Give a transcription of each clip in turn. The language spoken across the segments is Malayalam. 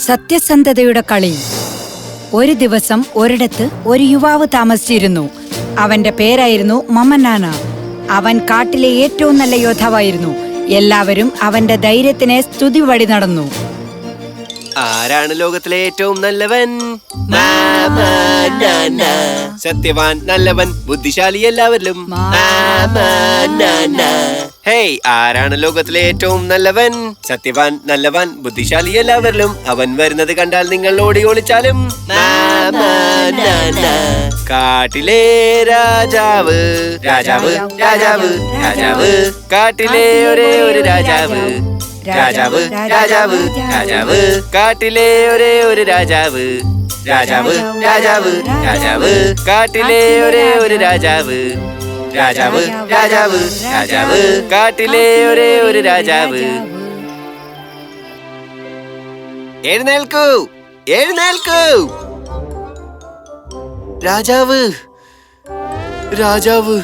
സത്യസന്ധതയുടെ കളി. ഒരു ദിവസം ഒരിടത്ത് ഒരു യുവാവ് താമസിച്ചിരുന്നു. അവന്റെ പേരായിരുന്നു മമനാന. അവൻ കാട്ടിലെ ഏറ്റവും നല്ല യോദ്ധാവായിരുന്നു. എല്ലാവരും അവന്റെ ധൈര്യത്തിനെ സ്തുതി വഴി നടന്നു. ആരാണ് ലോകത്തിലെ ഏറ്റവും നല്ലവൻ? സത്യവാൻ, നല്ലവൻ, ബുദ്ധിശാലി എല്ലാവരിലും. ഹേയ്, ആരാണ് ലോകത്തിലെ ഏറ്റവും നല്ലവൻ? സത്യവാൻ, നല്ലവൻ, ബുദ്ധിശാലി എല്ലാവരിലും. അവൻ വരുന്നത് കണ്ടാൽ നിങ്ങൾ ഓടി ഒളിച്ചാലും. കാട്ടിലെ രാജാവ്, രാജാവ്, രാജാവ്, രാജാവ്, കാട്ടിലെ ഒരേ ഒരു രാജാവ്. രാജാവ്, രാജാവ്, രാജാവ്, കാട്ടിലെ ഒരേ ഒരു രാജാവ്. രാജാവ്, രാജാവ്, രാജാവ്, കാട്ടിലെ ഒരേ ഒരു രാജാവ്. രാജാവ്, രാജാവ്, രാജാവ്, കാട്ടിലെ ഒരേ ഒരു രാജാവ്. എഴുന്നേൽക്കൂ, എഴുന്നേൽക്കൂ. രാജാവ്, രാജാവ്,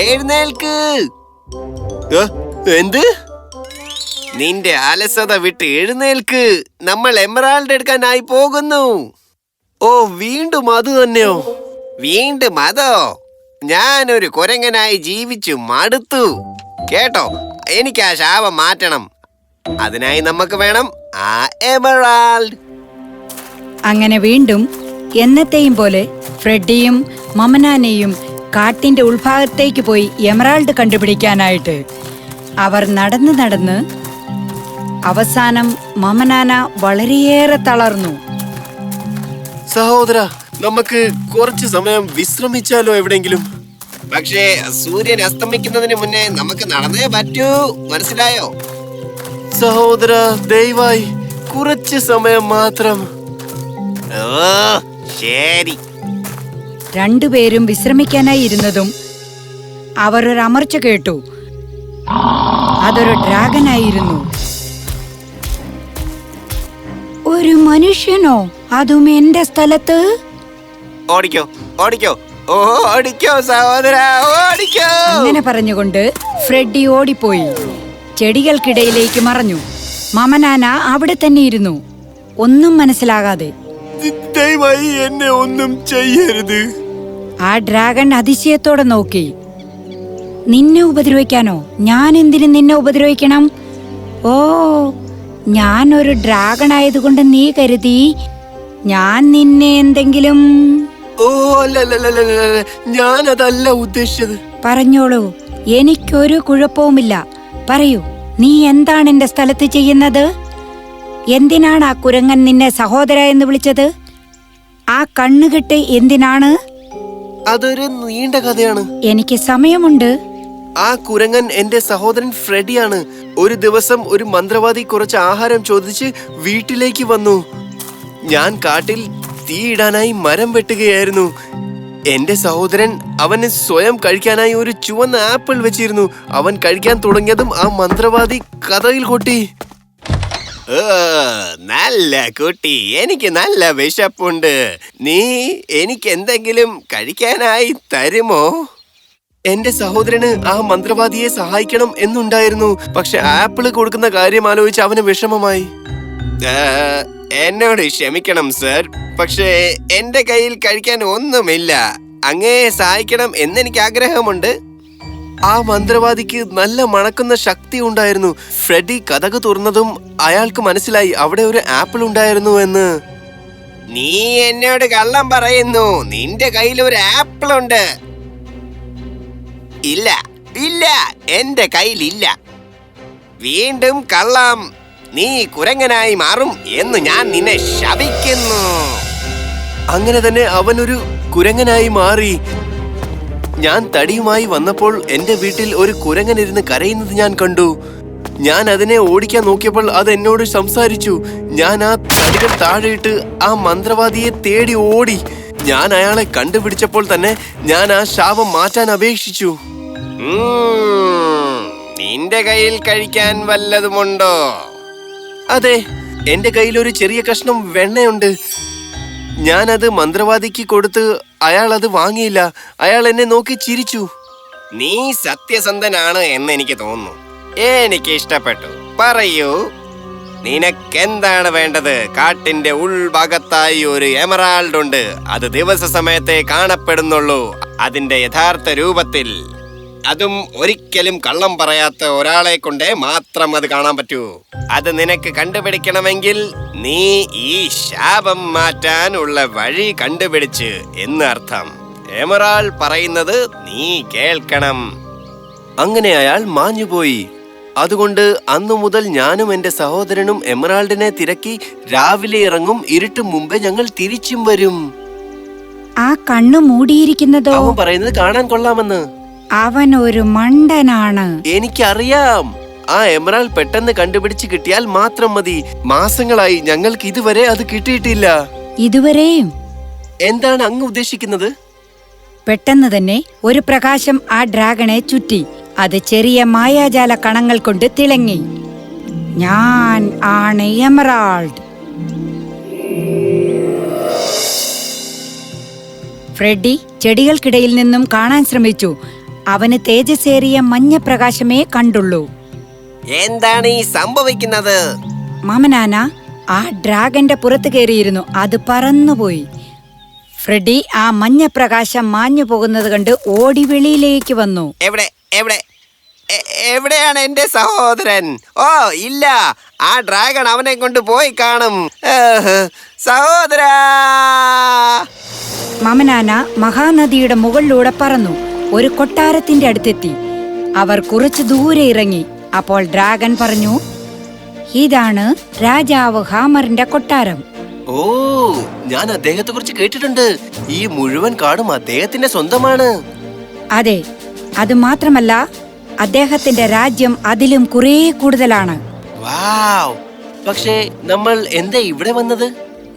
എഴുന്നേൽക്ക്. എന്ത്? നിന്റെ അലസത വിട്ട് എഴുന്നേൽക്ക്. നമ്മൾ എമറാൾഡ് എടുക്കാനായി പോകുന്നു. ഓ, വീണ്ടും അത് തന്നെയോ? വീണ്ടും അതോ? ഞാനൊരു കുരങ്ങനായി ജീവിച്ചു മടുത്തു. കേട്ടോ, എനിക്ക് ആ ശാപം മാറ്റണം. അതിനായി നമുക്ക് വേണം ആ എമറാൾഡ്. അങ്ങനെ വീണ്ടും എന്നത്തെയും പോലെ ഫ്രെഡിയും മമനാനയും കാട്ടിന്റെ ഉൾഭാഗത്തേക്ക് പോയി എമറാൾഡ് കണ്ടുപിടിക്കാനായിട്ട്. അവർ നടന്ന് നടന്ന് അവസാനം മമനാന വളരെയേറെ തളർന്നു. സഹോദര, നമുക്ക് കുറച്ചു സമയം വിശ്രമിച്ചാലോ എവിടെങ്കിലും? പക്ഷേ സൂര്യൻ അസ്തമിക്കുന്നതിന് മുന്നേ നമുക്ക് നടന്നേ പറ്റൂ, മനസ്സിലായോ? സഹോദര, ദയവായി കുറച്ച് സമയം മാത്രം. ഓ ശരി. രണ്ടുപേരും വിശ്രമിക്കാനായി ഇരുന്നതും അവർ ഒരു അമർച്ച കേട്ടു. അതൊരു ഡ്രാഗനായിരുന്നു. ഒരു മനുഷ്യനോ? അതും എന്റെ സ്ഥലത്ത്? ഓടിക്കോ, ഓടിക്കോ, ഓടിക്കോ സഹോദര, ഓടിക്കോ. അങ്ങനെ പറഞ്ഞുകൊണ്ട് ഫ്രെഡി ഓടിപ്പോയി ചെടികൾക്കിടയിലേക്ക് മറഞ്ഞു. മമനാന അവിടെ തന്നെ ഇരുന്നു, ഒന്നും മനസ്സിലാകാതെ. ദയവായി എന്നെ ഒന്നും ചെയ്യരുത്. ആ ഡ്രാഗൺ അതിശയത്തോടെ നോക്കി. നിന്നെ ഉപദ്രവിക്കാനോ? ഞാൻ എന്തിനു നിന്നെ ഉപദ്രവിക്കണം? ഓ, ഞാനൊരു ഡ്രാഗൺ ആയതുകൊണ്ട് നീ കരുതി ഞാൻ നിന്നെ എന്തെങ്കിലും? ഓ അല്ല, ഞാനതല്ല ഉദ്ദേശിച്ചത്. പറഞ്ഞോളൂ, എനിക്കൊരു കുഴപ്പവുമില്ല. പറയൂ, നീ എന്താണ് എന്റെ സ്ഥലത്ത് ചെയ്യുന്നത്? എന്തിനാണ് ആ കുരങ്ങൻ നിന്നെ സഹോദര എന്ന് വിളിച്ചത്? ആ കണ്ണുകെട്ട് എന്തിനാണ്? അതൊരു നീണ്ട കഥയാണ്. എനിക്ക് സമയമുണ്ട്. ആ കുരങ്ങൻ എന്റെ സഹോദരൻ ഫ്രെഡിയാണ്. ഒരു ദിവസം ഒരു മന്ത്രവാദി കുറച്ച് ആഹാരം ചോദിച്ച് വീട്ടിലേക്ക് വന്നു. ഞാൻ കാട്ടിൽ തീയിടാനായി മരം വെട്ടുകയായിരുന്നു. എന്റെ സഹോദരൻ അവന് സ്വയം കഴിക്കാനായി ഒരു ചുവന്ന ആപ്പിൾ വെച്ചിരുന്നു. അവൻ കഴിക്കാൻ തുടങ്ങിയതും ആ മന്ത്രവാദി കഥയിൽ കൊട്ടി. നല്ല കുട്ടി, എനിക്ക് നല്ല വിശപ്പുണ്ട്. നീ എനിക്ക് എന്തെങ്കിലും കഴിക്കാനായി തരുമോ? എന്റെ സഹോദരന് ആ മന്ത്രവാദിയെ സഹായിക്കണം എന്നുണ്ടായിരുന്നു. പക്ഷെ ആപ്പിള് കൊടുക്കുന്ന കാര്യം ആലോചിച്ച് അവന് വിഷമമായി. എന്നോട് ക്ഷമിക്കണം സർ, പക്ഷേ എന്റെ കയ്യിൽ കഴിക്കാൻ ഒന്നുമില്ല. അങ്ങയെ സഹായിക്കണം എന്നെനിക്ക് ആഗ്രഹമുണ്ട്. ആ മന്ത്രവാദിക്ക് നല്ല മണക്കുന്ന ശക്തി ഉണ്ടായിരുന്നു. ഫ്രെഡി കതക് തുറന്നതും അയാൾക്ക് മനസ്സിലായി അവിടെ ഒരു ആപ്പിൾ ഉണ്ടായിരുന്നു എന്ന്. നീ എന്നോട് കള്ളം പറയുന്നു. നിന്റെ കയ്യിൽ ഒരു ആപ്പിൾ ഉണ്ട്. ഇല്ല, ഇല്ല, എന്റെ കയ്യിലില്ല. വീണ്ടും കള്ളം. നീ കുരങ്ങനായി മാറും എന്ന് ഞാൻ നിന്നെ ശപിക്കുന്നു. അങ്ങനെ തന്നെ അവനൊരു കുരങ്ങനായി മാറി. ഞാൻ തടിയുമായി വന്നപ്പോൾ എന്റെ വീട്ടിൽ ഒരു കുരങ്ങൻ ഇരുന്ന് കരയുന്നത് ഞാൻ കണ്ടു. ഞാൻ അതിനെ ഓടിക്കാൻ നോക്കിയപ്പോൾ അത് എന്നോട് സംസാരിച്ചു. ഞാൻ ആ തടികൾ താഴെയിട്ട് ആ മന്ത്രവാദിയെ തേടി ഓടി. ഞാൻ അയാളെ കണ്ടുപിടിച്ചപ്പോൾ തന്നെ ഞാൻ ആ ശാപം മാറ്റാൻ അപേക്ഷിച്ചു. നിന്റെ കയ്യിൽ കഴിക്കാൻ വല്ലതുമുണ്ടോ? അതെ, എന്റെ കയ്യിൽ ഒരു ചെറിയ കഷ്ണം വെണ്ണയുണ്ട്. ഞാനത് മന്ത്രവാദിക്ക് കൊടുത്ത് അയാൾ അത് വാങ്ങിയില്ല. അയാൾ എന്നെ നോക്കി ചിരിച്ചു. നീ സത്യസന്ധനാണ് എന്ന് എനിക്ക് തോന്നുന്നു. എനിക്ക് ഇഷ്ടപ്പെട്ടു. പറയൂ. നിനക്കെന്താണ് വേണ്ടത്? കാട്ടിന്റെ ഉൾഭാഗത്തായി ഒരു എമറാൾഡ് ഉണ്ട്. അത് ദിവസ സമയത്തെ കാണപ്പെടുന്നുള്ളൂ, അതിന്റെ യഥാർത്ഥ രൂപത്തിൽ. അതും ഒരിക്കലും കള്ളം പറയാത്ത ഒരാളെ കൊണ്ടേ മാത്രം അത് കാണാൻ പറ്റൂ. അത് നിനക്ക് കണ്ടുപിടിക്കണമെങ്കിൽ നീ ഈ ശാപം മാറ്റാൻ ഉള്ള വഴി കണ്ടുപിടിച്ച് എന്ന് അർത്ഥം. എമറാൾഡ് പറയുന്നത് നീ കേൾക്കണം. അങ്ങനെ അയാൾ മാഞ്ഞുപോയി. അതുകൊണ്ട് അന്നു മുതൽ ഞാനും എന്റെ സഹോദരനും എമറാൾഡിനെ തിരക്കി രാവിലെ ഇറങ്ങും. ഇരുട്ടും മുമ്പേ ഞങ്ങൾ തിരിച്ചും വരും. ആ കണ്ണു മൂടിയിരിക്കുന്നതോ? അവൻ പറയുന്നത് കാണാൻ കൊള്ളാമെന്ന്. അവൻ ഒരു മണ്ടനാണ്. എനിക്കറിയാം. ആ എമറാൾഡ് പെട്ടെന്ന് കണ്ടുപിടിച്ച് കിട്ടിയാൽ മാത്രം മതി. മാസങ്ങളായി ഞങ്ങൾക്ക് ഇതുവരെ അത് കിട്ടിയിട്ടില്ല. ഇതുവരെയും? എന്താണ് അങ്ങ് ഉദ്ദേശിക്കുന്നത്? പെട്ടെന്ന് തന്നെ ഒരു പ്രകാശം ആ ഡ്രാഗണെ ചുറ്റി. അത് ചെറിയ മായാജാല കണങ്ങൾ കൊണ്ട് തിളങ്ങി. ഞാൻ ആണ് എമറാൾഡ്. ഫ്രെഡി ചെടികൾക്കിടയിൽ നിന്നും കാണാൻ ശ്രമിച്ചു. അവന് തേജസ്സേറിയ മഞ്ഞ പ്രകാശമേ കണ്ടുള്ളൂ. എന്താണ് ഈ സംഭവിക്കുന്നത്? മാമനാന ആ ഡ്രാഗന്റെ പുറത്ത് കയറിയിരുന്നു. അത് പറന്നുപോയി. ഫ്രെഡി ആ മഞ്ഞ പ്രകാശം മാഞ്ഞു പോകുന്നത് കണ്ട് ഓടി വെളിയിലേക്ക് വന്നു. എവിടെ എവിടെ എവിടെയാണ് എന്റെ സഹോദരൻ? ഓ ഇല്ല, ആ ഡ്രാഗൺ അവനെ കൊണ്ട് പോയി കാണും. സഹോദരാ! മാമനാന മഹാനദിയുടെ മുകളിലൂടെ പറന്നു ഒരു കൊട്ടാരത്തിന്റെ അടുത്തെത്തി. അവർ കുറച്ചു ദൂരെ ഇറങ്ങി. അപ്പോൾ ഡ്രാഗൺ പറഞ്ഞു, ഇതാണ് രാജാവ് ഹാമറിന്റെ കൊട്ടാരം. ഓ, ഞാൻ അദ്ദേഹത്തെ കുറിച്ച് കേട്ടിട്ടുണ്ട്. ഈ മുഴുവൻ കാടും അദ്ദേഹത്തിന്റെ സ്വന്തമാണ്. അതെ, അത് മാത്രമല്ല അദ്ദേഹത്തിന്റെ രാജ്യം അതിലും കുറേ കൂടുതലാണ്. വാവ്! പക്ഷേ നമ്മൾ എന്താ ഇവിടെ വന്നത്?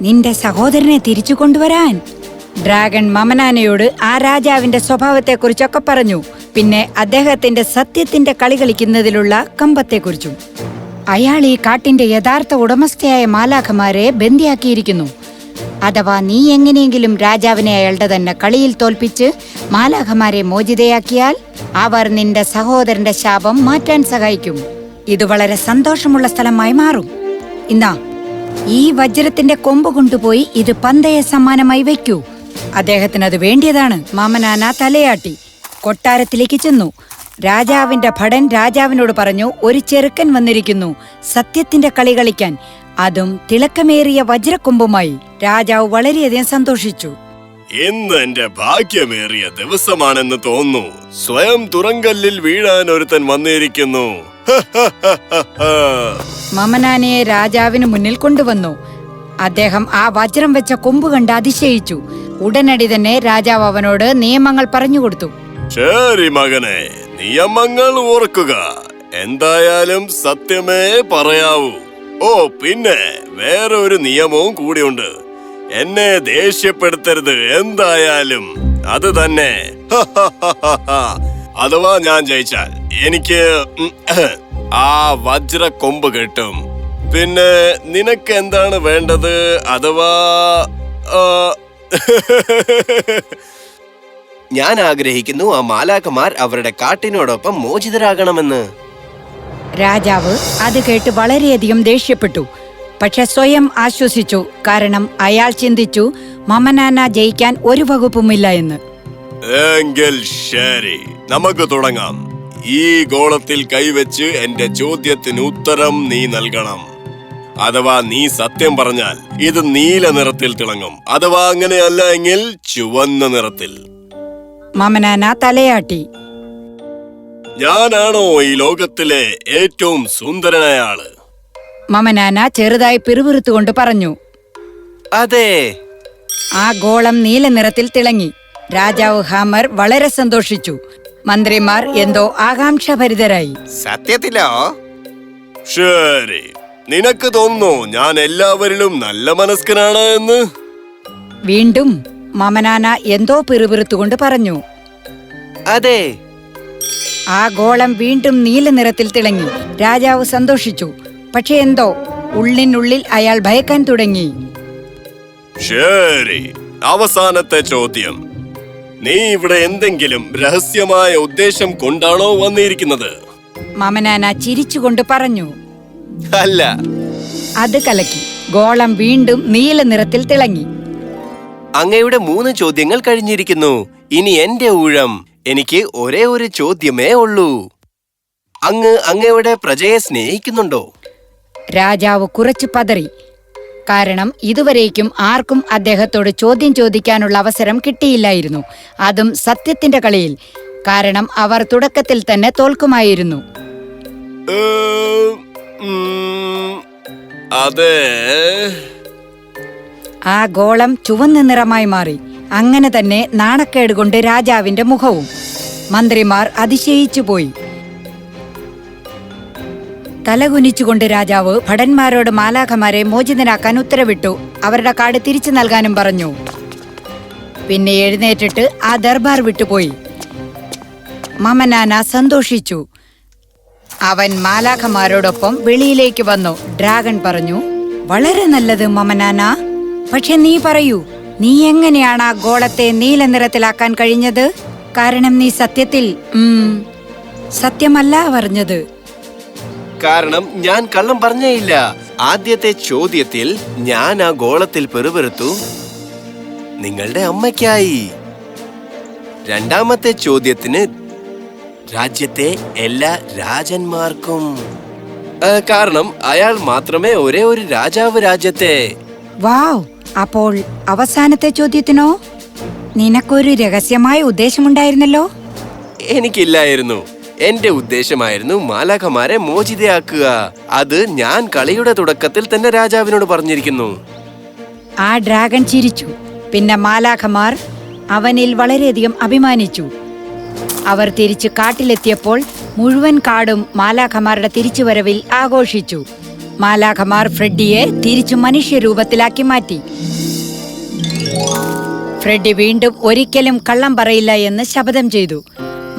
നിന്റെ സഹോദരനെ തിരിച്ചു കൊണ്ടുവരാൻ. ഡ്രാഗൺ മമനാനയോട് ആ രാജാവിന്റെ സ്വഭാവത്തെക്കുറിച്ചൊക്കെ പറഞ്ഞു. പിന്നെ അദ്ദേഹത്തിന്റെ സത്യത്തിന്റെ കളി കളിക്കുന്നതിലുള്ള കമ്പത്തെക്കുറിച്ചും. അയാൾ ഈ കാട്ടിന്റെ യഥാർത്ഥ ഉടമസ്ഥയായ മാലാഖമാരെ ബന്ദിയാക്കിയിരിക്കുന്നു. അഥവാ നീ എങ്ങനെയെങ്കിലും രാജാവിനെ അയാളുടെ തന്നെ കളിയിൽ തോൽപ്പിച്ച് മാലാഖമാരെ മോചിതയാക്കിയാൽ അവർ നിന്റെ സഹോദരന്റെ ശാപം മാറ്റാൻ സഹായിക്കും. ഇത് വളരെ സന്തോഷമുള്ള സ്ഥലമായി മാറും. ഇന്നാ ഈ വജ്രത്തിന്റെ കൊമ്പ് കൊണ്ടുപോയി ഇത് പന്തയ സമ്മാനമായി വെക്കൂ. അദ്ദേഹത്തിന് അത് വേണ്ടിയതാണ്. മാമനാന തലയാട്ടി കൊട്ടാരത്തിലേക്ക് ചെന്നു. രാജാവിന്റെ ഭടൻ രാജാവിനോട് പറഞ്ഞു, ഒരു ചെറുക്കൻ വന്നിരിക്കുന്നു സത്യത്തിന്റെ കളി കളിക്കാൻ, അതും തിളക്കമേറിയ വജ്രക്കൊമ്പുമായി. രാജാവ് വളരെയധികം സന്തോഷിച്ചു. ഇന്ന് എന്റെ ഭാഗ്യമേറിയ ദിവസമാണെന്ന് തോന്നുന്നു. സ്വയം തുറങ്കല്ലിൽ വീഴാൻ ഒരുത്തൻ വന്നിരിക്കുന്നു. മമനാനയെ രാജാവിന് മുന്നിൽ കൊണ്ടുവന്നു. അദ്ദേഹം ആ വജ്രം വെച്ച കൊമ്പ് കണ്ട് അതിശയിച്ചു. ഉടനടി തന്നെ രാജാവ് അവനോട് നിയമങ്ങൾ പറഞ്ഞുകൊടുത്തു. ശരി മകനെ, നിയമങ്ങൾ ഓർക്കുക. എന്തായാലും സത്യമേ പറയാവൂ. ഓ, പിന്നെ വേറെ ഒരു നിയമവും കൂടിയുണ്ട്. എന്നെ ദേഷ്യപ്പെടുത്തരുത് എന്തായാലും. അത് തന്നെ. അഥവാ ഞാൻ ജയിച്ചാൽ എനിക്ക് ആ വജ്ര കൊമ്പ് കിട്ടും. പിന്നെ നിനക്ക് എന്താണ് വേണ്ടത്? അഥവാ ഞാൻ ആഗ്രഹിക്കുന്നു ആ മാലാഖമാർ അവരുടെ കാട്ടിനോടൊപ്പം മോചിതരാകണമെന്ന്. രാജാവ് അത് കേട്ട് വളരെയധികം ദേഷ്യപ്പെട്ടു. പക്ഷെ സ്വയം ആശ്വസിച്ചു. കാരണം അയാൾ ചിന്തിച്ചു, മമനാന ജയിക്കാൻ ഒരു വകുപ്പുമില്ല എന്ന്. എങ്കിൽ ശരി, നമുക്ക് തുടങ്ങാം. ഈ ഗോളത്തിൽ കൈവച്ച് എന്റെ ചോദ്യത്തിന് ഉത്തരം നീ നൽകണം. അഥവാ നീ സത്യം പറഞ്ഞാൽ ഇത് നീല നിറത്തിൽ തിളങ്ങും. അഥവാ അങ്ങനെയല്ല എങ്കിൽ ചുവന്ന നിറത്തിൽ. മമനാന തലയാട്ടി. ഞാനാണോ ഈ ലോകത്തിലെ ഏറ്റവും സുന്ദരനായ ആള്? മമനാന ചെറുതായി പിറുപിറുത്തുകൊണ്ട് പറഞ്ഞു. അതെ. ആ ഗോളം നീല നിറത്തിൽ തിളങ്ങി. രാജാവ് ഹാമർ വളരെ സന്തോഷിച്ചു. മന്ത്രിമാർ എന്തോ ആകാംക്ഷഭരിതരായി. സത്യത്തിലോ? ശരി, നിനക്ക് തോന്നുന്നു ഞാൻ എല്ലാവരിലും നല്ല മനസ്കനാണ് എന്ന്? വീണ്ടും മമനാന എന്തോ പിറുപിറുത്തുകൊണ്ട് പറഞ്ഞു. അതെ. ആ ഗോളം വീണ്ടും നീല നിറത്തിൽ തിളങ്ങി. രാജാവ് സന്തോഷിച്ചു. പക്ഷെ എന്തോ ഉള്ളിനുള്ളിൽ അയാൾ ഭയക്കാൻ തുടങ്ങി. ശരി, അവസാനത്തെ ചോദ്യം. നീ ഇവിടെ എന്തെങ്കിലും രഹസ്യമായ ഉദ്ദേശം കൊണ്ടാണോ വന്നിരിക്കുന്നത്? മമനാന ചിരിച്ചുകൊണ്ട് പറഞ്ഞു. അല്ല, അത് കലക്കി. ഗോളം വീണ്ടും നീല നിറത്തിൽ തിളങ്ങി. അങ്ങയുടെ 3 ചോദ്യങ്ങൾ കഴിഞ്ഞിരിക്കുന്നു. ഇനി എന്റെ ഊഴം. എനിക്ക് ഒരേ ഒരു ചോദ്യമേ ഉള്ളൂ. അങ്ങയുടെ പ്രജയെ സ്നേഹിക്കുന്നുണ്ടോ? രാജാവ് കുറച്ചു പതറി. കാരണം ഇതുവരേക്കും ആർക്കും അദ്ദേഹത്തോട് ചോദ്യം ചോദിക്കാനുള്ള അവസരം കിട്ടിയില്ലായിരുന്നു. അതും സത്യത്തിന്റെ കളിയിൽ. കാരണം അവർ തുടക്കത്തിൽ തന്നെ തോൽക്കുമായിരുന്നു. അതെ. ആ ഗോളം ചുവന്ന നിറമായി മാറി. അങ്ങനെ തന്നെ നാണക്കേട് കൊണ്ട് രാജാവിന്റെ മുഖവും. മന്ത്രിമാർ അതിശയിച്ചു പോയി. തലകുനിച്ചുകൊണ്ട് രാജാവ് ഭടന്മാരോട് മാലാഖമാരെ മോചിതനാക്കാൻ ഉത്തരവിട്ടു. അവരുടെ കാർഡ് തിരിച്ചു നൽകാനും പറഞ്ഞു. പിന്നെ എഴുന്നേറ്റിട്ട് ആ ദർബാർ വിട്ടുപോയി. മമനാന സന്തോഷിച്ചു. അവൻ മാലാഖമാരോടൊപ്പം വെളിയിലേക്ക് വന്നു. ഡ്രാഗൺ പറഞ്ഞു, വളരെ നല്ലത് മമനാന. പക്ഷെ നീ പറയൂ, നീ എങ്ങനെയാണ് ആ ഗോളത്തെ നീല നിറത്തിലാക്കാൻ കഴിഞ്ഞത്? കാരണം നീ സത്യത്തിൽ സത്യമല്ല പറഞ്ഞത്. കാരണം ഞാൻ കള്ളം പറഞ്ഞേയില്ല. ആദ്യത്തെ ചോദ്യത്തിൽ ഞാൻ ആ ഗോളത്തിൽ പെറുപെറുത്തു നിങ്ങളുടെ അമ്മയ്ക്കായി. രണ്ടാമത്തെ ചോദ്യത്തിന് രാജ്യത്തെ എല്ലാ രാജന്മാർക്കും. കാരണം അയാൾ മാത്രമേ ഒരേ ഒരു രാജാവ് രാജ്യത്തെ. വാവ്! അപ്പോൾ അവസാനത്തെ ചോദ്യത്തിനോ? നിനക്കൊരു രഹസ്യമായ ഉദ്ദേശമുണ്ടായിരുന്നല്ലോ. എനിക്കില്ലായിരുന്നു. എന്റെ ഉദ്ദേശമായിരുന്നു മാലാഖമാരെ മോചിതയാക്കുക. അത് ഞാൻ കളിയുടെ തുടക്കത്തിൽ തന്നെ രാജാവിനോട് പറഞ്ഞിരിക്കുന്നു. ആ ഡ്രാഗൺ ചിരിച്ചു. പിന്നെ മാലാഖമാർ അവനിൽ വളരെയധികം അഭിമാനിച്ചു. അവർ തിരിച്ചു കാട്ടിലെത്തിയപ്പോൾ മുഴുവൻ കാടും മാലാഖമാരുടെ തിരിച്ചുവരവിൽ ആഘോഷിച്ചു. മാലാഖമാർ ഫ്രെഡിയെ തിരിച്ചു മനുഷ്യരൂപത്തിലാക്കി മാറ്റി. ഫ്രെഡി വീണ്ടും ഒരിക്കലും കള്ളം പറയില്ല എന്ന് ശപഥം ചെയ്തു.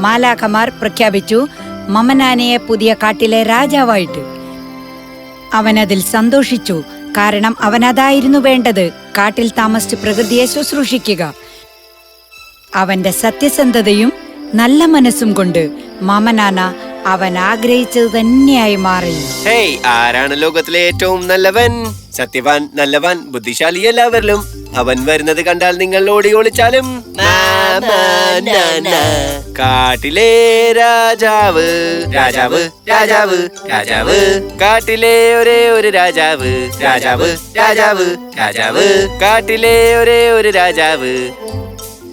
മാലാഖമാർ പ്രഖ്യാപിച്ചു മമനാനയെ പുതിയ കാട്ടിലെ രാജാവായിട്ട്. അവനതിൽ സന്തോഷിച്ചു. കാരണം അവനതായിരുന്നു വേണ്ടത്, കാട്ടിൽ താമസിച്ച് പ്രകൃതിയെ ശുശ്രൂഷിക്കുക. അവന്റെ സത്യസന്ധതയും നല്ല മനസ്സും കൊണ്ട് മമനാന അവൻ ആഗ്രഹിച്ചത് തന്നെയായി മാറി. ഹേയ്, ആരാണ് ലോകത്തിലെ ഏറ്റവും നല്ലവൻ? സത്യവാൻ, നല്ലവാൻ, ബുദ്ധിശാലി എല്ലാവരിലും. അവൻ വരുന്നത് കണ്ടാൽ നിങ്ങൾ ഓടി ഒളിച്ചാലും. കാട്ടിലെ രാജാവ്, രാജാവ്, രാജാവ്, രാജാവ്. കാട്ടിലെ ഒരേ ഒരു രാജാവ്, രാജാവ്, രാജാവ്, രാജാവ്. കാട്ടിലെ ഒരേ ഒരു രാജാവ്,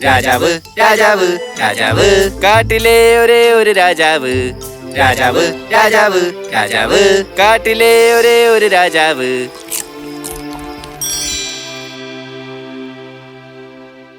രാജാവ്, രാജാവ്, രാജാവ്. കാട്ടിലെ ഒരേ ഒരു രാജാവ്, രാജാവ്, രാജാവ്, രാജാവ്. കാട്ടിലെ ഒരേ ഒരു രാജാവ്,